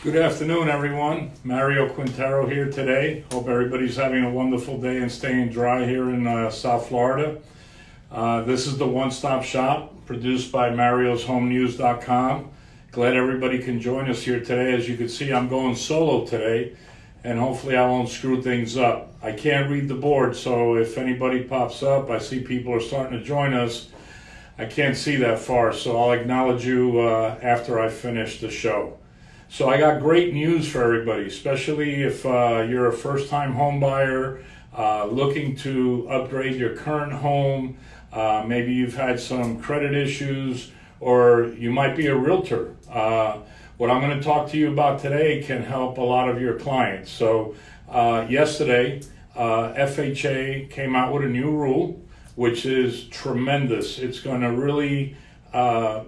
Good afternoon, everyone. Mario Quintero here today. Hope everybody's having a wonderful day and staying dry here in South Florida. This is the one-stop shop produced by marioshomenews.com. Glad everybody can join us here today. As you can see, I'm going solo today, and hopefully I won't screw things up. I can't read the board, so if anybody pops up, I see people are starting to join us. I can't see that far, so I'll acknowledge you after I finish the show. So I got great news for everybody, especially if you're a first-time home buyer looking to upgrade your current home. Maybe you've had some credit issues, or you might be a realtor. What I'm going to talk to you about today can help a lot of your clients. So yesterday, FHA came out with a new rule, which is tremendous. It's going to really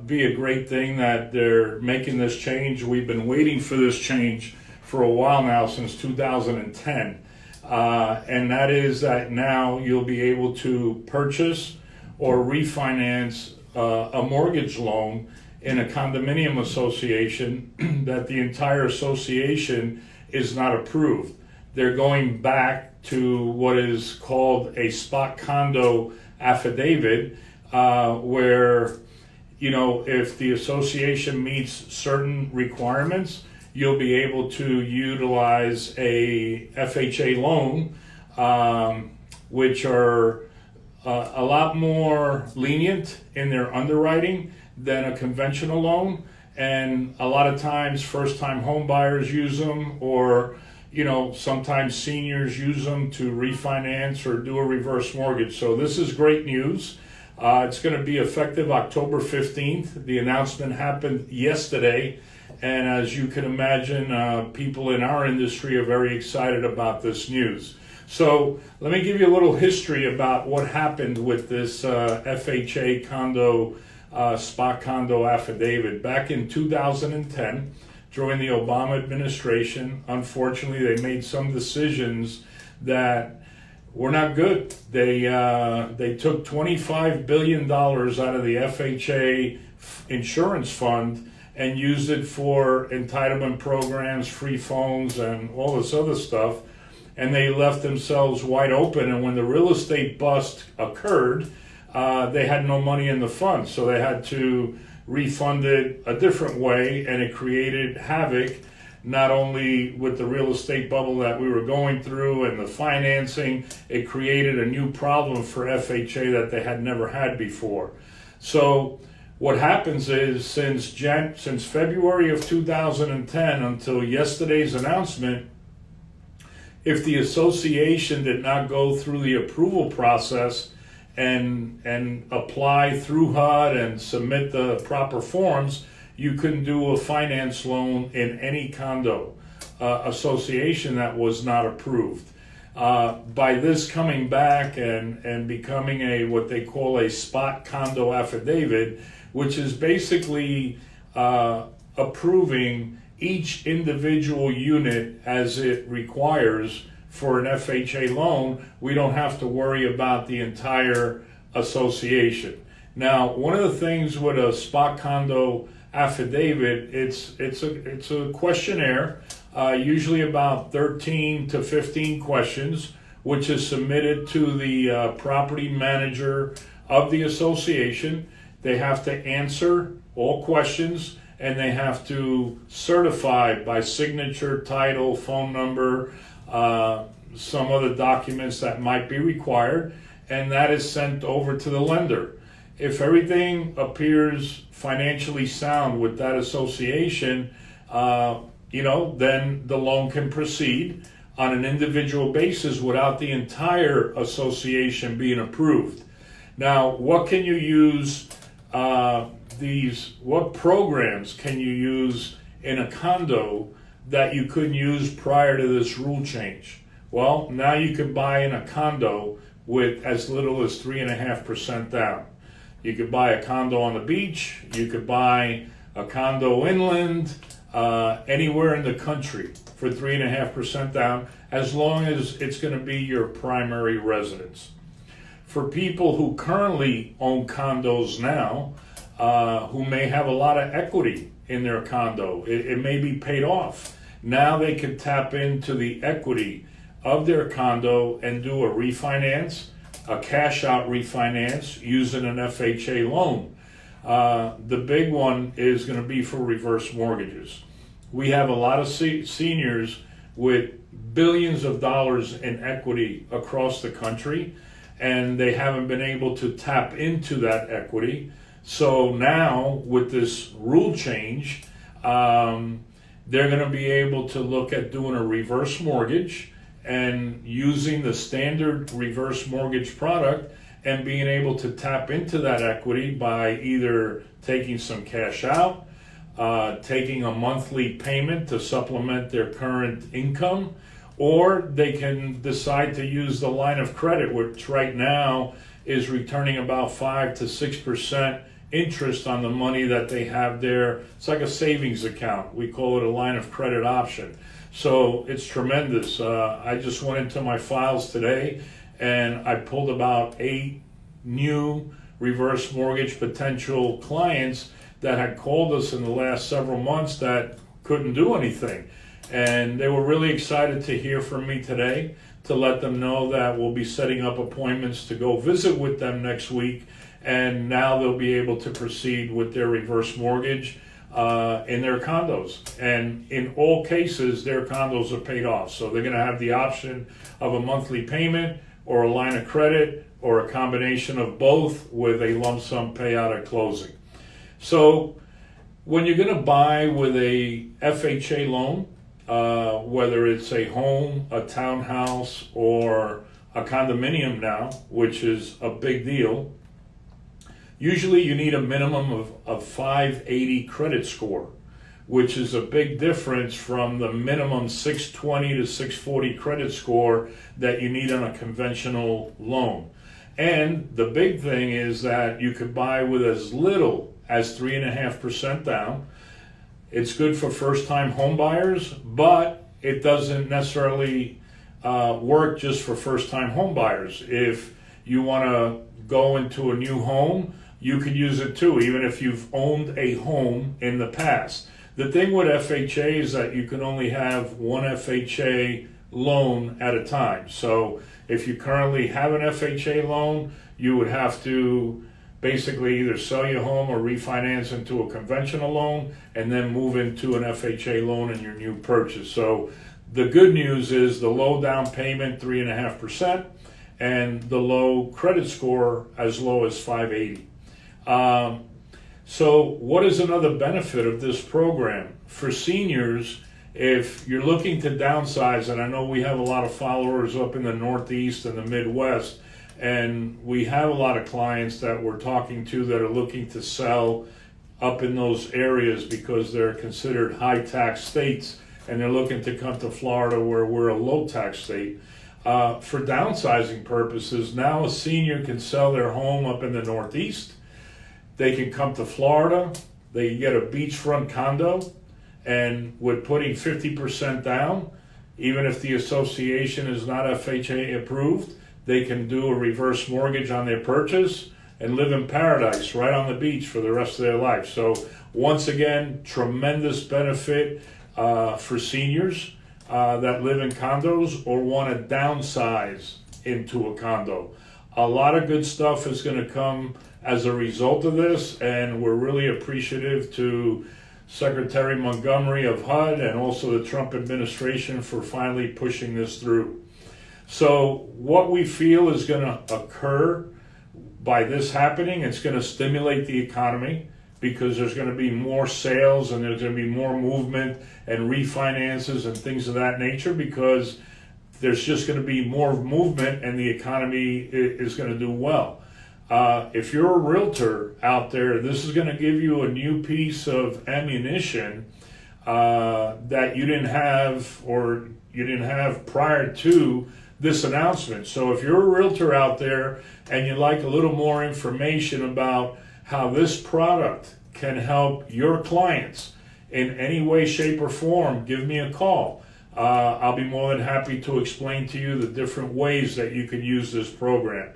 be a great thing that they're making this change. We've been waiting for this change for a while now, since 2010. And that is that now you'll be able to purchase or refinance a mortgage loan in a condominium association that the entire association is not approved. They're going back to what is called a spot condo affidavit, where if the association meets certain requirements, you'll be able to utilize a FHA loan, which are a lot more lenient in their underwriting than a conventional loan. And a lot of times first-time home buyers use them, or sometimes seniors use them to refinance or do a reverse mortgage. So this is great news. It's going to be effective October 15th. The announcement happened yesterday, and as you can imagine, people in our industry are very excited about this news. So let me give you a little history about what happened with this FHA condo, spot condo affidavit. Back in 2010, during the Obama administration, unfortunately, they made some decisions that were not good. They took $25 billion out of the FHA insurance fund and used it for entitlement programs, free phones, and all this other stuff. And they left themselves wide open. And when the real estate bust occurred, they had no money in the fund. So they had to refund it a different way, and it created havoc, not only with the real estate bubble that we were going through and the financing. It created a new problem for FHA that they had never had before. So what happens is, since February of 2010 until yesterday's announcement, if the association did not go through the approval process and apply through HUD and submit the proper forms, you couldn't do a finance loan in any condo association that was not approved. By this coming back and becoming what they call a spot condo affidavit, which is basically approving each individual unit as it requires for an FHA loan, we don't have to worry about the entire association. Now, one of the things with a spot condo affidavit, it's a questionnaire, usually about 13 to 15 questions, which is submitted to the property manager of the association. They have to answer all questions, and they have to certify by signature, title, phone number, some other documents that might be required, and that is sent over to the lender. If everything appears financially sound with that association, then the loan can proceed on an individual basis without the entire association being approved. Now, what can you use what programs can you use in a condo that you couldn't use prior to this rule change? Well, now you can buy in a condo with as little as 3.5% down. You could buy a condo on the beach, you could buy a condo inland, anywhere in the country for 3.5% down, as long as it's going to be your primary residence. For people who currently own condos now, who may have a lot of equity in their condo. It may be paid off. Now they can tap into the equity of their condo and do a refinance, a cash out refinance using an FHA loan. The big one is going to be for reverse mortgages. We have a lot of seniors with billions of dollars in equity across the country, and they haven't been able to tap into that equity. So now with this rule change, they're going to be able to look at doing a reverse mortgage and using the standard reverse mortgage product and being able to tap into that equity by either taking some cash out, taking a monthly payment to supplement their current income, or they can decide to use the line of credit, which right now is returning about 5 to 6% interest on the money that they have there. It's like a savings account. We call it a line of credit option. So it's tremendous. I just went into my files today and I pulled about 8 new reverse mortgage potential clients that had called us in the last several months that couldn't do anything. And they were really excited to hear from me today to let them know that we'll be setting up appointments to go visit with them next week. And now they'll be able to proceed with their reverse mortgage in their condos. And in all cases, their condos are paid off. So they're going to have the option of a monthly payment or a line of credit or a combination of both with a lump sum payout at closing. So when you're going to buy with a FHA loan, whether it's a home, a townhouse, or a condominium now, which is a big deal, usually you need a minimum of 580 credit score, which is a big difference from the minimum 620 to 640 credit score that you need on a conventional loan. And the big thing is that you could buy with as little as 3.5% down. It's good for first-time home buyers, but it doesn't necessarily work just for first-time home buyers. If you want to go into a new home, you could use it too, even if you've owned a home in the past. The thing with FHA is that you can only have one FHA loan at a time. So if you currently have an FHA loan, you would have to basically either sell your home or refinance into a conventional loan and then move into an FHA loan in your new purchase. So the good news is the low down payment, 3.5%, and the low credit score as low as 580. So what is another benefit of this program? For seniors, if you're looking to downsize, and I know we have a lot of followers up in the Northeast and the Midwest, and we have a lot of clients that we're talking to that are looking to sell up in those areas because they're considered high tax states, and they're looking to come to Florida where we're a low tax state. For downsizing purposes, now a senior can sell their home up in the Northeast. They can come to Florida, they can get a beachfront condo, and with putting 50% down, even if the association is not FHA approved, they can do a reverse mortgage on their purchase and live in paradise right on the beach for the rest of their life. So once again, tremendous benefit for seniors that live in condos or want to downsize into a condo. A lot of good stuff is going to come as a result of this, and we're really appreciative to Secretary Montgomery of HUD and also the Trump administration for finally pushing this through. So what we feel is going to occur by this happening, it's going to stimulate the economy because there's going to be more sales and there's going to be more movement and refinances and things of that nature because there's just going to be more movement and the economy is going to do well. If you're a realtor out there, this is going to give you a new piece of ammunition that you didn't have or you didn't have prior to this announcement. So if you're a realtor out there and you'd like a little more information about how this product can help your clients in any way, shape, or form, give me a call. I'll be more than happy to explain to you the different ways that you can use this program.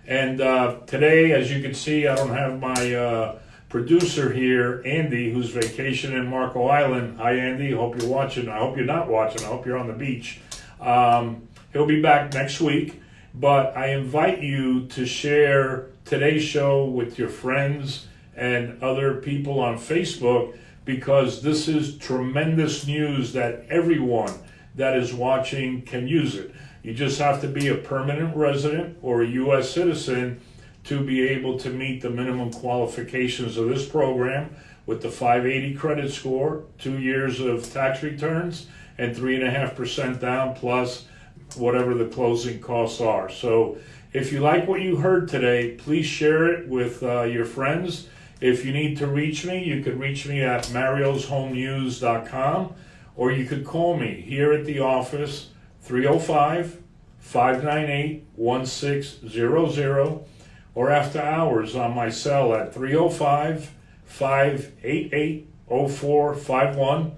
And today, as you can see, I don't have my producer here, Andy, who's vacationing in Marco Island. Hi, Andy. Hope you're watching. I hope you're not watching. I hope you're on the beach. He'll be back next week. But I invite you to share today's show with your friends and other people on Facebook, because this is tremendous news that everyone that is watching can use it. You just have to be a permanent resident or a U.S. citizen to be able to meet the minimum qualifications of this program with the 580 credit score, 2 years of tax returns, and 3.5% down plus whatever the closing costs are. So if you like what you heard today, please share it with your friends. If you need to reach me, you can reach me at marioshomenews.com, or you could call me here at the office, 305-598-1600, or after hours on my cell at 305-588-0451.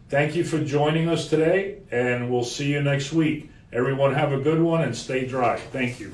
Thank you for joining us today, and we'll see you next week. Everyone have a good one and stay dry. Thank you.